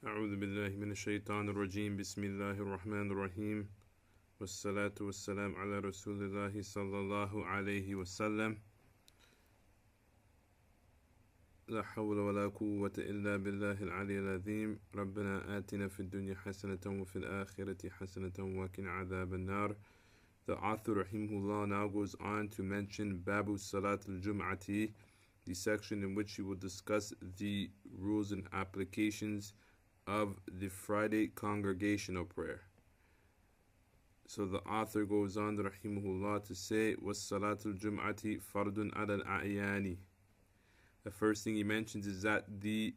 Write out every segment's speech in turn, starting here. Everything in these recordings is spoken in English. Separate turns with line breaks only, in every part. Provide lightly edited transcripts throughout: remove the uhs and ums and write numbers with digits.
أعوذ بالله من الشيطان الرجيم بسم الله الرحمن الرحيم والصلاة والسلام على رسول الله صلى الله عليه وسلم لا حول ولا قوة إلا بالله العلي العظيم ربنا آتنا في الدنيا حسنة وفي الآخرة حسنة وقنا عذاب النار. The author rahimahullah now goes on to mention Babu Salat al-Jum'ati, the section in which he will discuss the rules and applications of the Friday congregational prayer. So the author goes on rahimahullah to say was Salatul Jum'ati fardun ala al-a'yani. The first thing he mentions is that the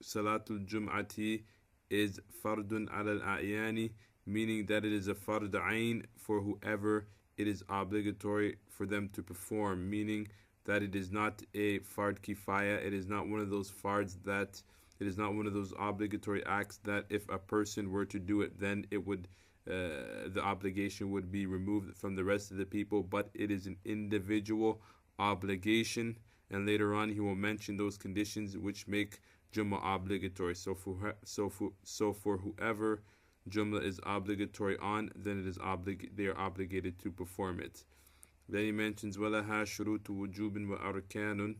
Salatul Jum'ati is fardun ala al-a'yani, meaning that it is a fard ayn for whoever it is obligatory for them to perform, meaning that it is not a fard kifaya, it is not one of those fards that it is not one of those obligatory acts that if a person were to do it, then it would the obligation would be removed from the rest of the people, but it is an individual obligation. And later on, he will mention those conditions which make Jumu'ah obligatory. So for whoever Jumu'ah is obligatory on, then it is they are obligated to perform it. Then he mentions وَلَهَا شُرُوطُ وُجُوبٍ وَأَرْكَانٌ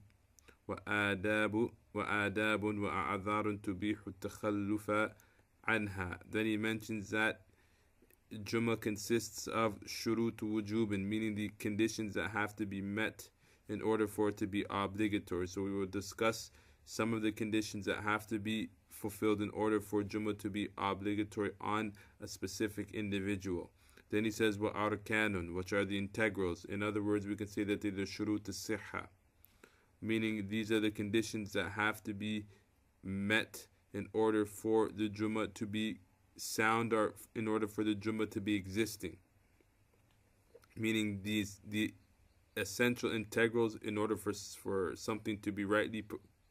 وَآدَابٌ وَأَعْذَارٌ تُبِيحُ التَّخَلُّفَ عَنْهَا. Then he mentions that Jumu'ah consists of شُرُوطُ وُجُوبٍ, meaning the conditions that have to be met in order for it to be obligatory. So we will discuss some of the conditions that have to be fulfilled in order for Jumu'ah to be obligatory on a specific individual. Then he says وَأَرْكَانٌ, which are the integrals. In other words, we can say that they're the shurut al-sihha, meaning these are the conditions that have to be met in order for the Jumu'ah to be sound, or in order for the Jumu'ah to be existing. Meaning the essential integrals in order for something to be rightly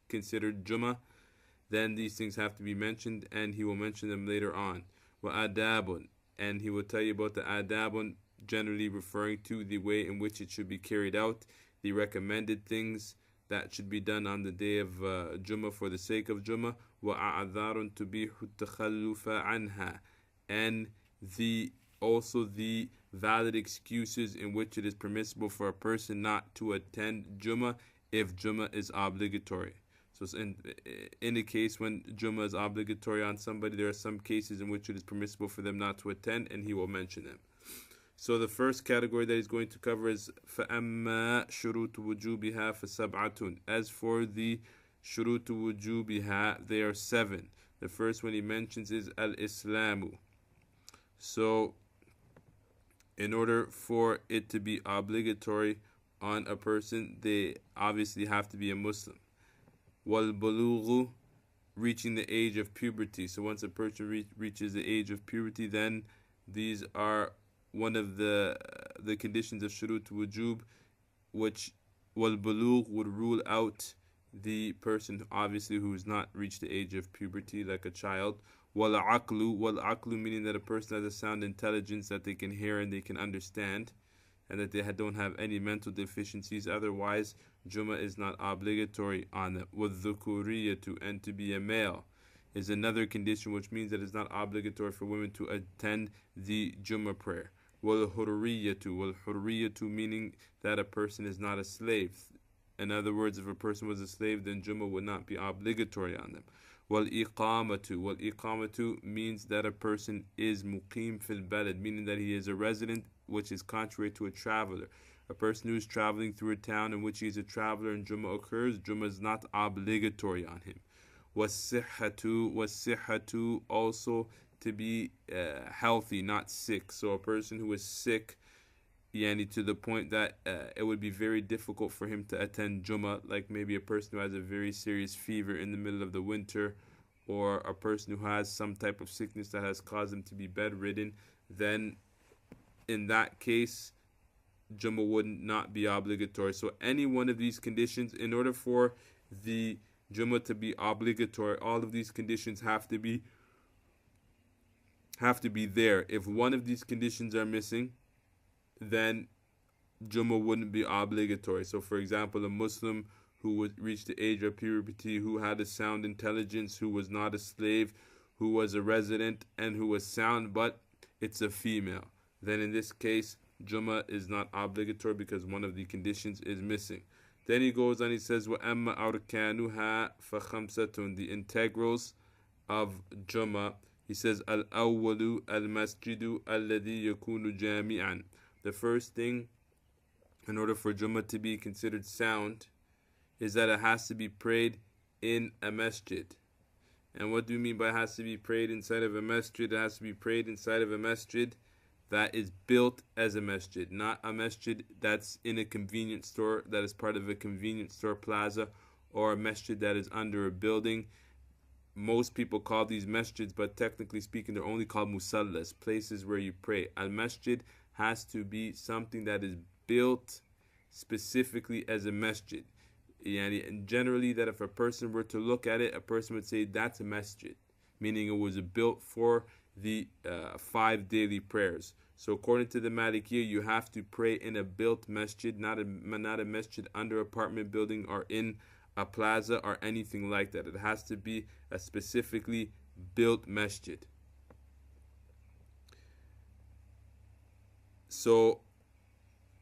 considered Jumu'ah, then these things have to be mentioned, and he will mention them later on. وَآدَابٌ, and he will tell you about the adabun, generally referring to the way in which it should be carried out, the recommended things that should be done on the day of Jumu'ah for the sake of Jumu'ah. وَأَعْذَارٌ تُبِيحُ التَّخَلُّفَ عَنْهَا, and also the valid excuses in which it is permissible for a person not to attend Jumu'ah if Jumu'ah is obligatory. So in a case when Jumu'ah is obligatory on somebody, there are some cases in which it is permissible for them not to attend, and he will mention them. So the first category that he's going to cover is فَأَمَّا شُرُوطُ وُجُوبِهَا فَسَبْعَةٌ. As for the شُرُوطُ وُجُوبِهَا, they are 7. The first one he mentions is al-Islamu. So in order for it to be obligatory on a person, they obviously have to be a Muslim. وَالْبُلُوغُ, reaching the age of puberty. So once a person reaches the age of puberty, then these are one of the conditions of shurut wujub, which wal-bulugh would rule out the person obviously who has not reached the age of puberty, like a child. Wal-aqlu, meaning that a person has a sound intelligence, that they can hear and they can understand, and that they don't have any mental deficiencies. Otherwise, Jumu'ah is not obligatory on them. وَالذُّكُورِيَّةُ, and to be a male is another condition, which means that it's not obligatory for women to attend the Jumu'ah prayer. وَالْحُرِّيَّةُ, meaning that a person is not a slave. In other words, if a person was a slave, then Jumu'ah would not be obligatory on them. وَالْإِقَامَةُ means that a person is muqim fil balad, meaning that he is a resident, which is contrary to a traveler. A person who is traveling through a town in which he is a traveler and Jumu'ah occurs, Jumu'ah is not obligatory on him. وَالصِّحَّةُ, also to be healthy, not sick. So a person who is sick, to the point that it would be very difficult for him to attend Jumu'ah, like maybe a person who has a very serious fever in the middle of the winter, or a person who has some type of sickness that has caused him to be bedridden, then in that case, Jumu'ah would not be obligatory. So any one of these conditions, in order for the Jumu'ah to be obligatory, all of these conditions have to be there. If one of these conditions are missing, then Jumu'ah wouldn't be obligatory. So for example, a Muslim who would reach the age of puberty, who had a sound intelligence, who was not a slave, who was a resident, and who was sound, but it's a female. Then in this case, Jumu'ah is not obligatory because one of the conditions is missing. Then he goes on, he says, وَأَمَّا أَرْكَانُهَا فَخَمْسَةٌ. The integrals of Jumu'ah, he says, الْأَوَّلُ الْمَسْجِدُ الَّذِي يَكُونُ جَامِعًا. The first thing, in order for Jumu'ah to be considered sound, is that it has to be prayed in a masjid. And what do you mean by it has to be prayed inside of a masjid? It has to be prayed inside of a masjid that is built as a masjid, not a masjid that's in a convenience store, that is part of a convenience store plaza, or a masjid that is under a building. Most people call these masjids, but technically speaking, they're only called musallas, places where you pray. Al-masjid has to be something that is built specifically as a masjid. And generally, that if a person were to look at it, a person would say that's a masjid, meaning it was built for the 5 daily prayers. So according to the Malikiyah, you have to pray in a built masjid, not a masjid under apartment building or in a plaza or anything like that. It has to be a specifically built masjid. So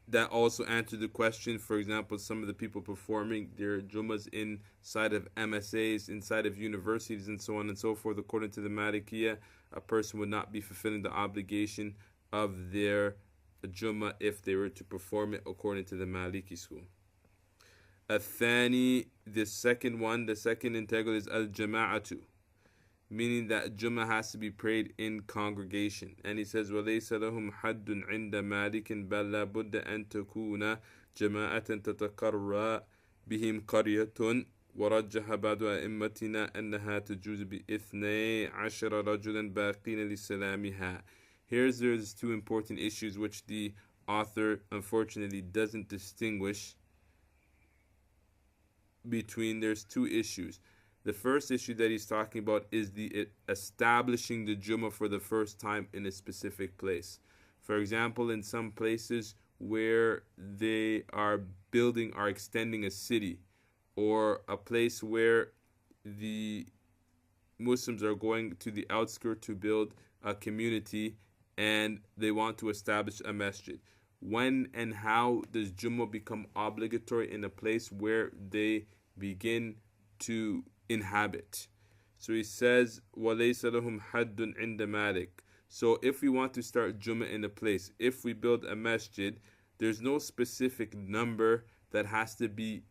that also answered the question. For example, some of the people performing their Jumu'ahs inside of MSAs, inside of universities, and so on and so forth, according to the Malikiyah, a person would not be fulfilling the obligation of their Jumu'ah if they were to perform it according to the Maliki school. Athani, the second integral is al-jama'atu, meaning that Jumu'ah has to be prayed in congregation. And he says, وَلَيْسَ لَهُمْ حَدٌّ عِنْدَ مَالِكٍ بَلْ لَا بُدَّ أَن تَكُونَ جَمَاعَةً تَتَقَرَّى بِهِمْ قَرْيَةٌ وَرَجَّحَ بَعْضُ أَئِمَّتِنَا أَنَّهَا تَجُوزُ بِإِثْنَيْ عَشَرَ رَجُلًا بَاقِينَ لِسَلَامِهَا. There's 2 important issues which the author unfortunately doesn't distinguish between. There's 2 issues. The first issue that he's talking about is the establishing the Jumu'ah for the first time in a specific place. For example, in some places where they are building or extending a city, or a place where the Muslims are going to the outskirts to build a community and they want to establish a masjid. When and how does Jumu'ah become obligatory in a place where they begin to inhabit? So he says, وَلَيْسَ لَهُمْ حَدٌّ عِنْدَ مَالِكٍ. So if we want to start Jumu'ah in a place, if we build a masjid, there's no specific number that has to be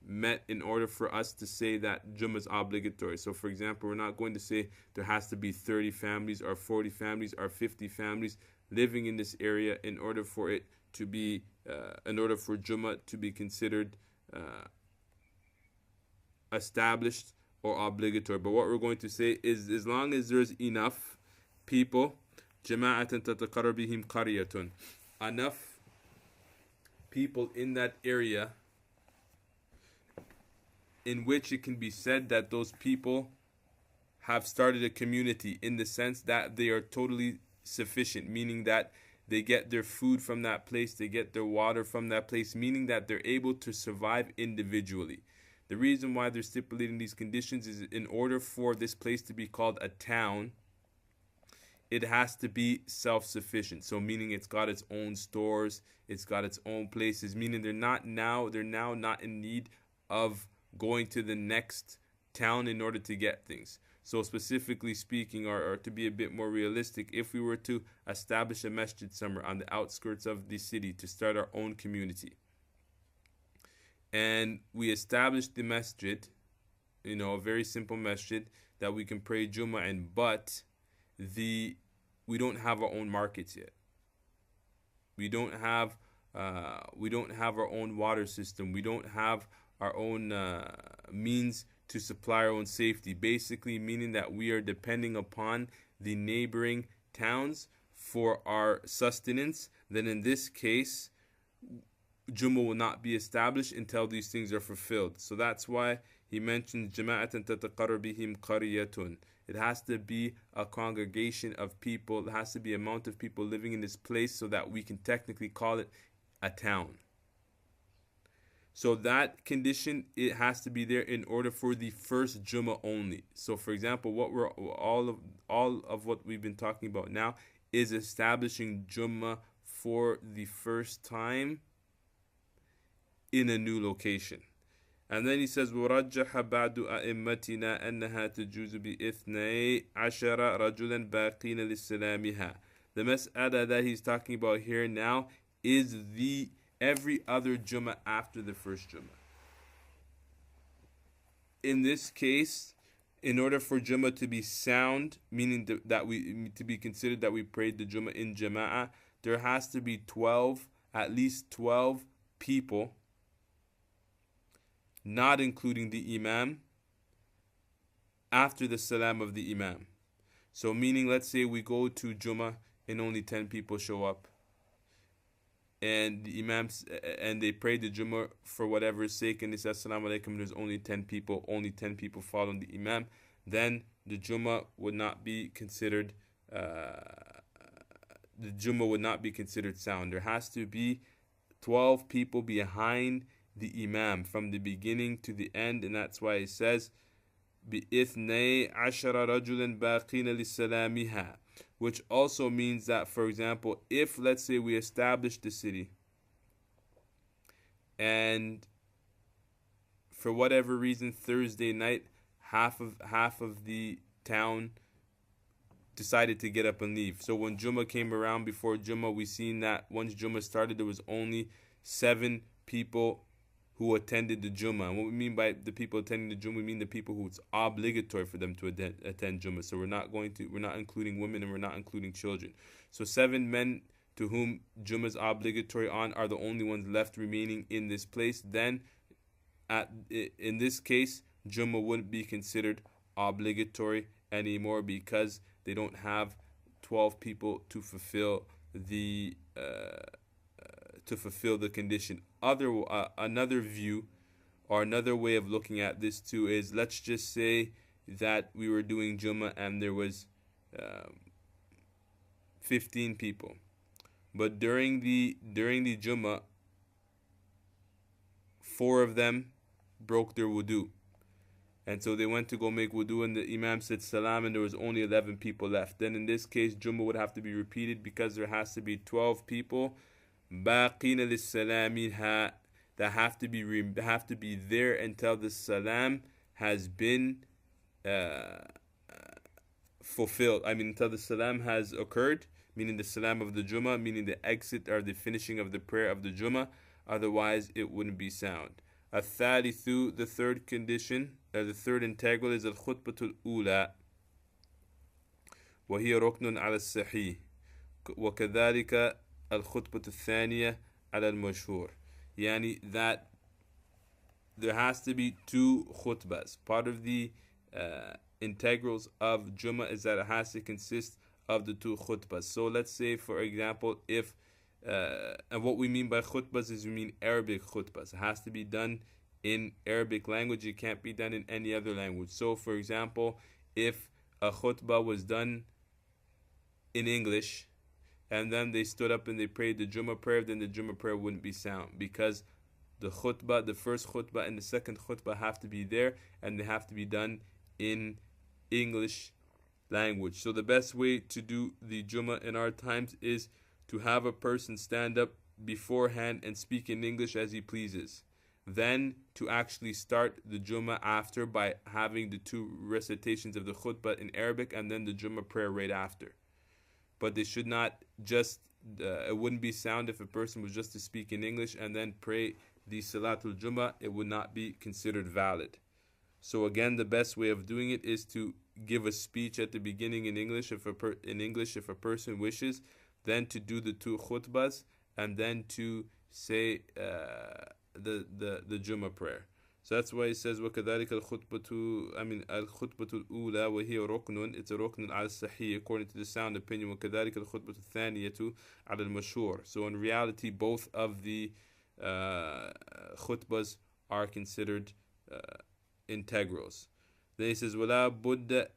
met in order for us to say that Jumu'ah is obligatory. So for example, we're not going to say there has to be 30 families or 40 families or 50 families living in this area in order for it to be, in order for Jumu'ah to be considered established or obligatory. But what we're going to say is, as long as there's enough people, jama'atan tataqarra bihim qaryatun, enough people in that area in which it can be said that those people have started a community, in the sense that they are totally sufficient, meaning that they get their food from that place, they get their water from that place, meaning that they're able to survive individually. The reason why they're stipulating these conditions is in order for this place to be called a town, it has to be self-sufficient. So meaning it's got its own stores, it's got its own places, meaning they're now not in need of going to the next town in order to get things. So specifically speaking, or to be a bit more realistic, if we were to establish a masjid somewhere on the outskirts of the city to start our own community, and we established the masjid, a very simple masjid that we can pray Jumu'ah in, but we don't have our own markets yet. We don't have our own water system. We don't have our own means to supply our own safety. Basically meaning that we are depending upon the neighboring towns for our sustenance. Then in this case, Jumu'ah will not be established until these things are fulfilled. So that's why he mentions jama'atan tataqarra bihim qaryatun. It has to be a congregation of people. It has to be an amount of people living in this place so that we can technically call it a town. So that condition, it has to be there in order for the first Jummah only. So for example, what we're all of what we've been talking about now is establishing Jummah for the first time in a new location. And then he says, وَرَجَّحَ بَعْدُ أَئِمَّتِنَا أَنَّهَا تَجُوزُ بِإِثْنَيْ عَشَرَ رَجُلًا بَاقِينَ لِسَلَامِهَا. The mas'ala that he's talking about here now is the every other Jummah after the first Jummah. In this case, in order for Jummah to be sound, meaning that we to be considered that we prayed the Jummah in Jama'ah, there has to be at least 12 people, not including the Imam, after the salam of the Imam. So meaning, let's say we go to Jummah and only 10 people show up, and the Imams, and they pray the Jummah for whatever sake, and they say Assalamu alaikum, there's only 10 people following the Imam, then the Jummah would not be considered sound. There has to be 12 people behind the Imam from the beginning to the end, and that's why it says بِإِثْنَيْ عَشَرَ رَجُلًا بَاقِينَ لِسَلَامِهَا, which also means that, for example, if let's say we establish the city and for whatever reason Thursday night half of the town decided to get up and leave. So when Jummah came around, before Jummah, we seen that once Jummah started, there was only 7 people who attended the Jummah. And what we mean by the people attending the Jummah, we mean the people who it's obligatory for them to attend Jummah. So we're not including women, and we're not including children. So 7 men to whom Jummah is obligatory on are the only ones left remaining in this place. Then in this case, Jummah wouldn't be considered obligatory anymore, because they don't have 12 people to fulfill the condition. Another view, or another way of looking at this too, is let's just say that we were doing Jummah and there was 15 people, but during the Jummah, 4 of them broke their wudu, and so they went to go make wudu, and the Imam said salam, and there was only 11 people left. Then in this case, Jummah would have to be repeated, because there has to be 12 people baqina lis-salamiha that have to be there until the salam has been fulfilled. Until the salam has occurred, meaning the salam of the Jummah, meaning the exit or the finishing of the prayer of the Jummah. Otherwise, it wouldn't be sound. الثالث, the third condition, the third integral, is الخطبة الأولى وهي ركن على الصحيح وكذلك الخطبة الثانية على المشهور. Yani that there has to be 2 khutbahs. Part of the integrals of Jummah is that it has to consist of the 2 khutbahs. So let's say, for example, if and what we mean by khutbahs is we mean Arabic khutbahs. It has to be done in Arabic language. It can't be done in any other language. So for example, if a khutbah was done in English and then they stood up and they prayed the Jummah prayer, then the Jummah prayer wouldn't be sound, because the khutbah, the first khutbah and the second khutbah have to be there, and they have to be done in English language. So the best way to do the Jummah in our times is to have a person stand up beforehand and speak in English as he pleases. Then to actually start the Jummah after by having the 2 recitations of the khutbah in Arabic, and then the Jummah prayer right after. But they should not just, it wouldn't be sound if a person was just to speak in English and then pray the Salatul Jummah. It would not be considered valid. So again, the best way of doing it is to give a speech at the beginning in English if a person wishes, then to do the 2 khutbahs, and then to say the Jummah prayer. So that's why he says وَكَذَلِكَ الْخُطْبَةُ الْخُطْبَةُ الْأُولَى وَهِيَ رُكْنٌ, it's a rukn على الصحيح according to the sound opinion. وَكَذَلِكَ الْخُطْبَةُ الثَّانِيَةُ على المشهور. So in reality, both of the khutbahs are considered integrals. Then he says وَلَا بُدَّ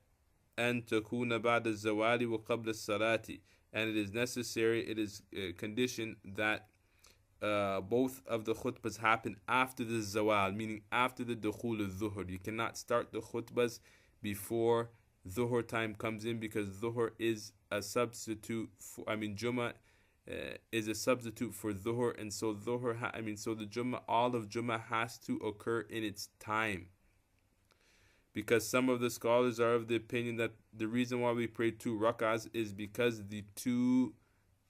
أَن تَكُونَ بَعْدَ الزَّوَالِ وَقَبْلَ الصَّلَاةِ, and it is necessary, it is a condition that both of the khutbahs happen after the zawal, meaning after the dukhul al-dhuhr. You cannot start the khutbahs before dhuhr time comes in, because dhuhr is a substitute for, Jummah is a substitute for dhuhr, and so so the Jummah, all of Jummah has to occur in its time. Because some of the scholars are of the opinion that the reason why we pray 2 rak'ahs is because the 2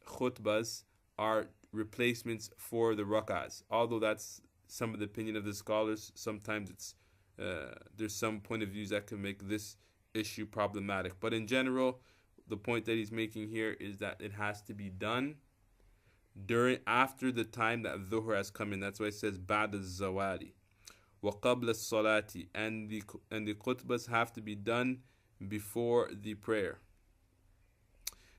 khutbahs are replacements for the rak'ahs. Although that's some of the opinion of the scholars, sometimes it's there's some point of views that can make this issue problematic. But in general, the point that he's making here is that it has to be done after the time that dhuhr has come in. That's why it says ba'd al-zawali wa qabla al-salati, and the khutbahs have to be done before the prayer.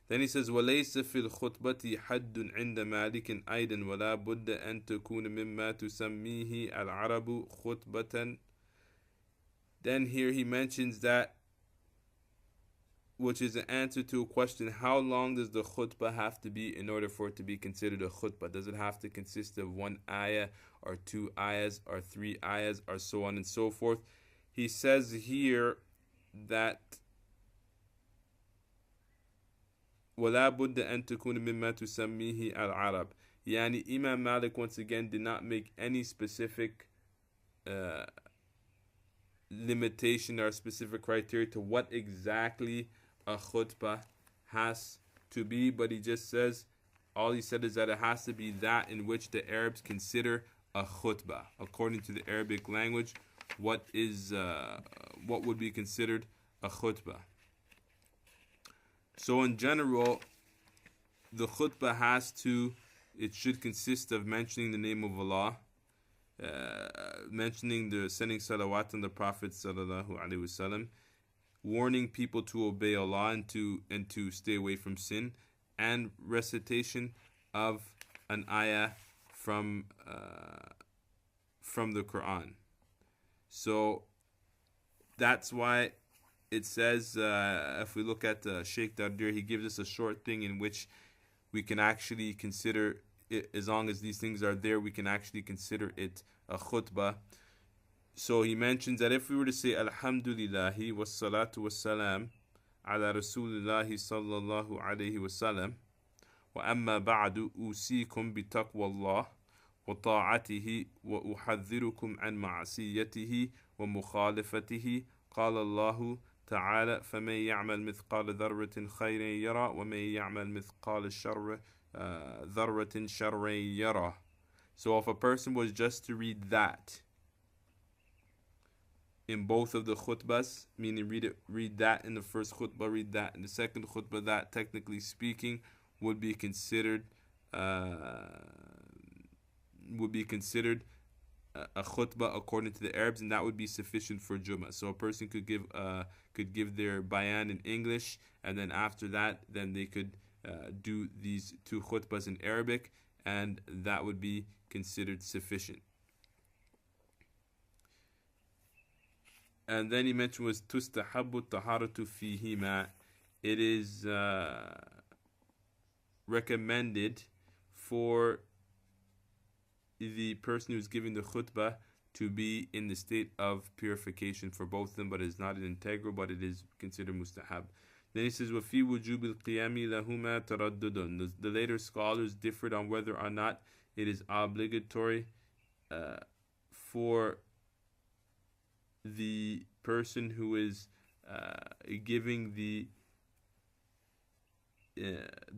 Then he says وَلَيْسَ فِي الْخُطْبَةِ حَدٌّ عِنْدَ مَالِكٍ أَيْضًا وَلَا بُدَّ أَن تَكُونَ مِمَّا تُسَمِّيهِ الْعَرَبُ خُطْبَةً. Then here he mentions that, which is an answer to a question: how long does the khutbah have to be in order for it to be considered a khutbah? Does it have to consist of 1 ayah, or 2 ayahs, or 3 ayahs, or so on and so forth? He says here that وَلَا بُدَّ أَن تَكُونَ مِمَّا تُسَمِّيهِ الْعَرَبُ. Yani Imam Malik once again did not make any specific limitation or specific criteria to what exactly a khutbah has to be, but he just says, all he said is that it has to be that in which the Arabs consider a khutbah. According to the Arabic language, what would be considered a khutbah? So in general, the khutbah it should consist of mentioning the name of Allah, mentioning the sending salawat on the Prophet sallallahu alaihi wasallam, warning people to obey Allah and to stay away from sin, and recitation of an ayah from the Quran. So that's why it says, if we look at Sheikh Dardir, he gives us a short thing in which we can actually consider it, as long as these things are there, we can actually consider it a khutbah. So he mentions that if we were to say Alhamdulillahi wassalatu wassalam ala Rasulillahi sallallahu alayhi wasallam, wa amma ba'du usikum bi taqwallah wa ta'atihi wa uhadhirukum an ma'asiyatihi wa mukhalifatihi, qala Allahu تعالى فمن يعمل مثقال ذرة خيرا يرى ومن يعمل مثقال ذرة شرا يرى. So if a person was just to read that in both of the khutbahs, meaning read that in the first khutbah, read that in the second khutbah, that technically speaking would be considered a khutbah according to the Arabs, and that would be sufficient for Jumu'ah. So a person could give their bayan in English, and then after that, then they could do these 2 khutbahs in Arabic, and that would be considered sufficient. And then he mentioned was tustahabbu taharatu fihima. It is recommended for the person who's giving the khutbah to be in the state of purification for both of them, but it is not an integral, but it is considered mustahab. Then he says, وَفِي وُجُوبِ الْقِيَامِ لَهُمَا تَرَدُّدٌ. The later scholars differed on whether or not it is obligatory for the person who is giving the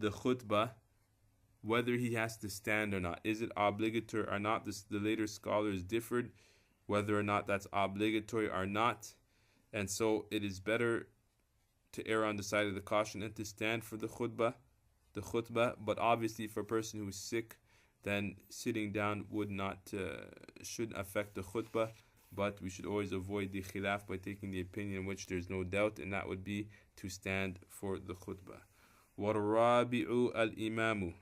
khutbah, whether he has to stand or not. Is it obligatory or not? The later scholars differed whether or not that's obligatory or not. And so it is better to err on the side of the caution and to stand for the khutbah. But obviously for a person who is sick, then sitting down shouldn't affect the khutbah. But we should always avoid the khilaf by taking the opinion in which there's no doubt, and that would be to stand for the khutbah. وَالرَّابِعُ الْإِمَامُ.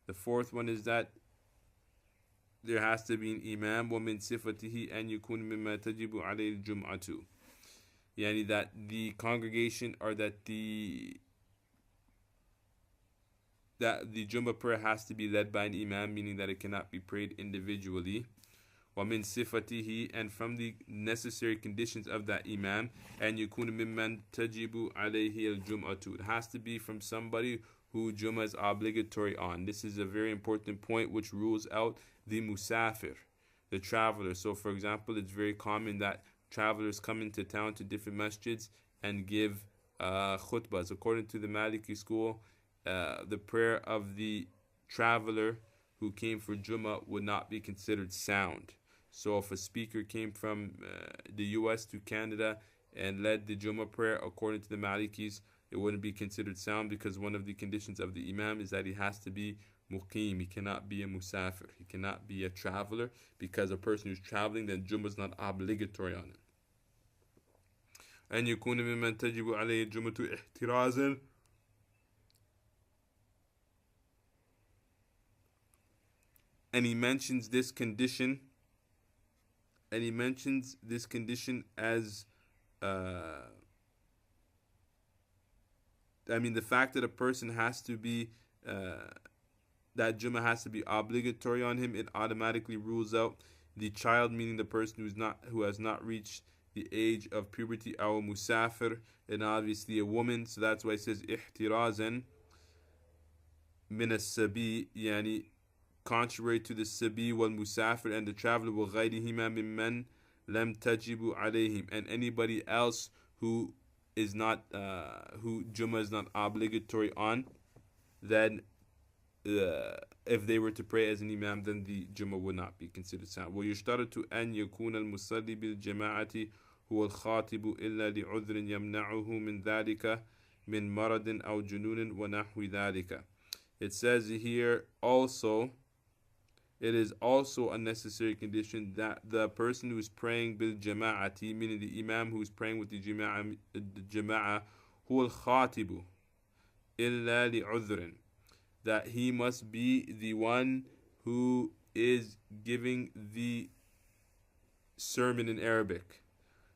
The fourth one is that there has to be an imam. وَمِن صِفَتِهِ أَن يكون مما تجب عليه الجمعة. Yani that the congregation, or that the that the Jummah prayer has to be led by an Imam, meaning that it cannot be prayed individually. وَمِن صِفَتِهِ, and from the necessary conditions of that Imam, and يكون ممن تجب عليه الجمعة, it has to be from somebody who Jummah is obligatory on. This is a very important point which rules out the musafir, the traveler. So for example, it's very common that travelers come into town to different masjids and give khutbahs. According to the Maliki school, the prayer of the traveler who came for Jummah would not be considered sound. So if a speaker came from the US to Canada and led the Jummah prayer, according to the Malikis, it wouldn't be considered sound, because one of the conditions of the Imam is that he has to be muqim. He cannot be a musafir. He cannot be a traveler, because a person who's traveling, then Jummah is not obligatory on him. أن يكون ممن تجب عليه الجمعة احترازا, and he mentions this condition, as the fact that a person has to be that Jummah has to be obligatory on him, it automatically rules out the child, meaning the person who has not reached the age of puberty, or musafir, and obviously a woman. So that's why it says ihtirazan min as-sabi, yani contrary to the sabi wal musafir and the traveler, wa ghayrihima mimman lam tajibu alayhim, and anybody else who is not who Jummah is not obligatory on, then if they were to pray as an Imam, then the Jummah would not be considered sound. ويشترط أن يكون المصلي بالجماعة هو الخاطب إلا لعذر يمنعه من ذلك من مرض أو جنون ونحو ذلك. It says here also, it is also a necessary condition that the person who is praying bil jama'ati, meaning the Imam who is praying with the jama'ah, هو الخاطب إلا لعذر, that he must be the one who is giving the sermon in Arabic.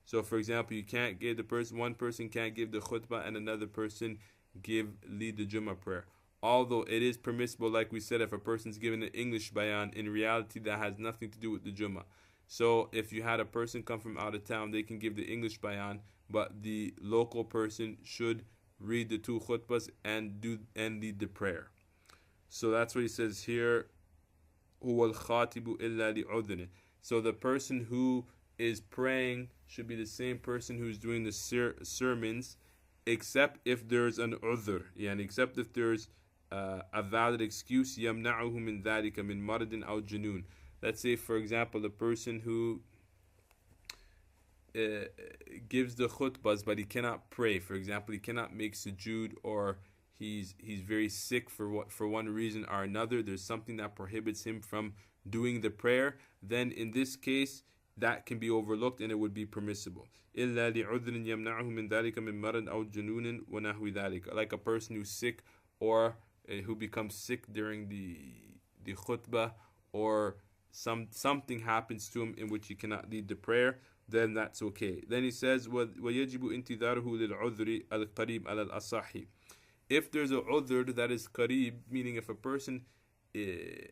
So for example, you can't give one person can't give the khutbah and another person lead the Jummah prayer. Although it is permissible, like we said, if a person's given an English bayan, in reality that has nothing to do with the Jummah. So if you had a person come from out of town, they can give the English bayan, but the local person should read the two khutbahs and lead the prayer. So that's what he says here, هو الخاطب إلا لعذر. So the person who is praying should be the same person who's doing the sermons, except if there's an udhr, except if there's a valid excuse, يمنعه من ذلك من مرض أو جنون. Let's say, for example, the person who gives the khutbahs but he cannot pray. For example, he cannot make sujood, or he's very sick for one reason or another. There's something that prohibits him from doing the prayer. Then in this case, that can be overlooked and it would be permissible. إلا لعذر يمنعه من ذلك من مرض أو جنون ونحو ذلك. Like a person who's sick, or who becomes sick during the khutbah, or something happens to him in which he cannot lead the prayer, then that's okay. Then he says ويجب انتظاره للعذر القريب على الأصح. If there's a udhr that is qarib, meaning if a person, the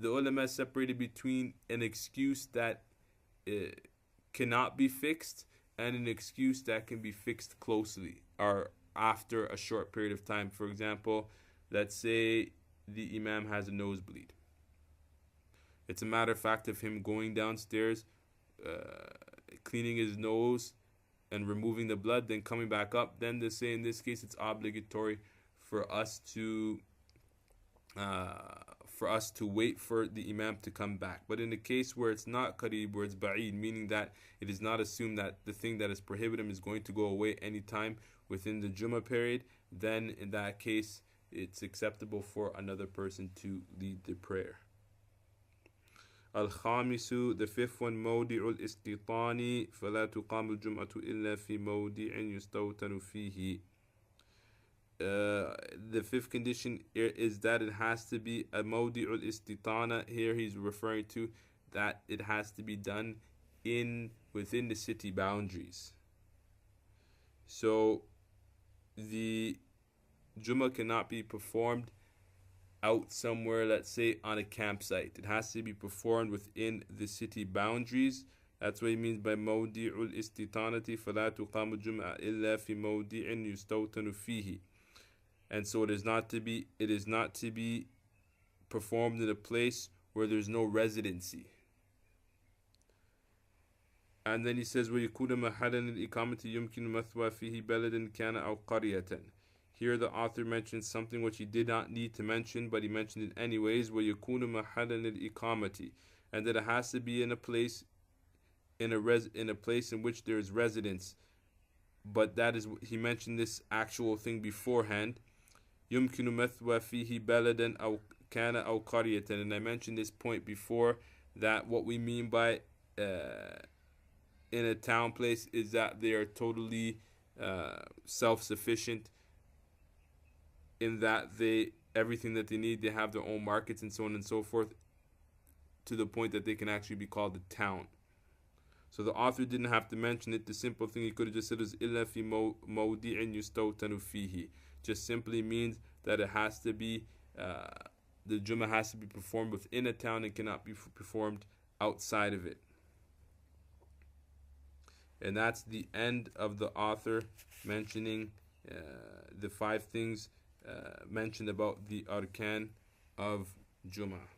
ulama separated between an excuse that cannot be fixed and an excuse that can be fixed closely or after a short period of time. For example, let's say the Imam has a nosebleed. It's a matter of fact of him going downstairs, cleaning his nose and removing the blood, then coming back up. Then they say in this case it's obligatory for us to wait for the Imam to come back. But in the case where it's not qarib, where it's ba'id, meaning that it is not assumed that the thing that is prohibited is going to go away anytime within the Jummah period, then in that case it's acceptable for another person to lead the prayer. Al-Khamisu, the fifth one, موضع الاستيطان فلا تقام الجمعة إلا في موضع يستوطن فيه. The fifth condition is that it has to be a mawdi'ul istitana. Here he's referring to that it has to be done within the city boundaries. So the Jummah cannot be performed out somewhere, let's say on a campsite. It has to be performed within the city boundaries. That's what he means by موضع الاستطانة فلا تقام الجمعة إلا في موضع يستوطن فيه. And so it is not to be performed in a place where there's no residency. And then he says ويكون محلا الإقامة يمكن مثوى فيه بلد كان أو قرية. Here the author mentions something which he did not need to mention, but he mentioned it anyways. ويكون محلا الإقامة, and that it has to be in a place in a place in which there is residence. But that is, he mentioned this actual thing beforehand. يمكن مثوى فيه بلدا أو كان أو قرية. And I mentioned this point before, that what we mean by in a town place is that they are totally self-sufficient, in that everything that they need, they have their own markets and so on and so forth, to the point that they can actually be called a town. So the author didn't have to mention it. The simple thing he could have just said is إلا في موضع يستوطن فيه. Just simply means that it has to be the Jummah has to be performed within a town and cannot be performed outside of it. And that's the end of the author mentioning the 5 things mentioned about the arkan of Jumu'ah.